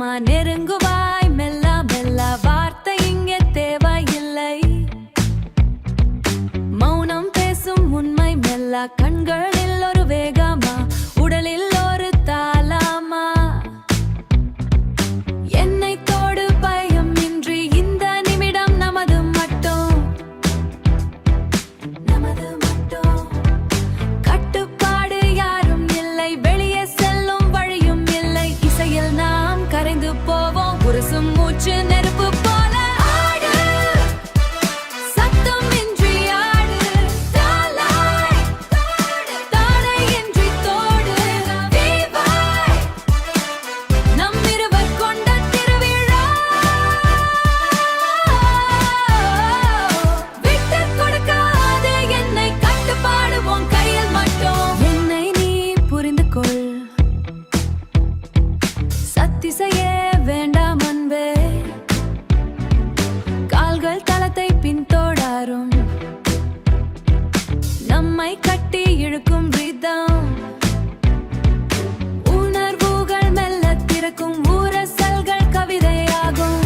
வேகமா நெருங்குவாய் மெல்ல மெல்ல வார்த்தை இங்கே தேவையில்லை மௌனம் பேசும் உண்மை மெல்ல கண்களில் ஒரு வேகமா உடலில் ஒரு தாளமா என்னை தோடு பயம் இன்றி இந்த நிமிடம் நமது மட்டும் கட்டுப்பாடு யாரும் இல்லை வெளியே செல்லும் வழியும் இல்லை இசையில் நாம் கரைந்து போவோம் உரசும் மூச்சு நெருப்பு போல ஆடு சத்தம் இன்றி ஆடு தாளாய் தாடை இன்றி தோடு வீவாய் நம் இருவர் கொண்ட திருவிழா விட்டு கொடுக்காதே என்னை கட்டுப்பாடுவோம் கையில் மட்டும் என்னை நீ புரிந்து கொள் சத்திசையே வேண்டாம் அன்பே கால்கள் தளத்தை பின்தொடரும் நம்மை கட்டி இழுக்கும் ரிதம் உணர்வுகள் மெல்ல திறக்கும் ஊரசல்கள் கவிதையாகும்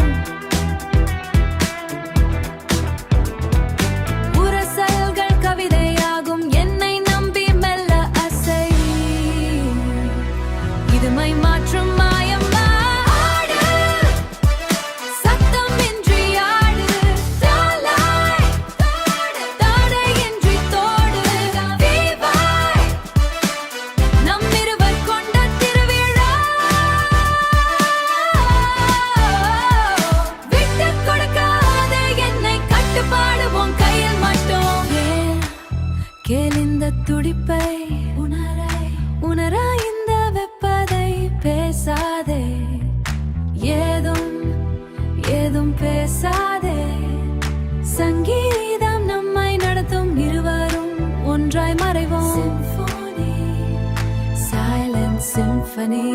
ஊரசல்கள் கவிதையாகும் என்னை நம்பி மெல்ல அசை இதுமை மாற்றும் மாயம் ஆடு சத்தம் இன்றி ஆடு தாளாய் தாடை இன்றி தோடு வீவாய் நம் இருவர் கொண்ட திருவிழா விட்டு கொடுக்காதே என்னை கட்டுப்பாடுவோம் கையில் மட்டும் கேள் இந்த துடிப்பை உணரா இந்த வெப்பதை பேசாதே ஏதும் பேசாதே சங்கீதம் நம்மை நடத்தும் இருவரும் ஒன்றாய் மறைவோம் Silent Symphony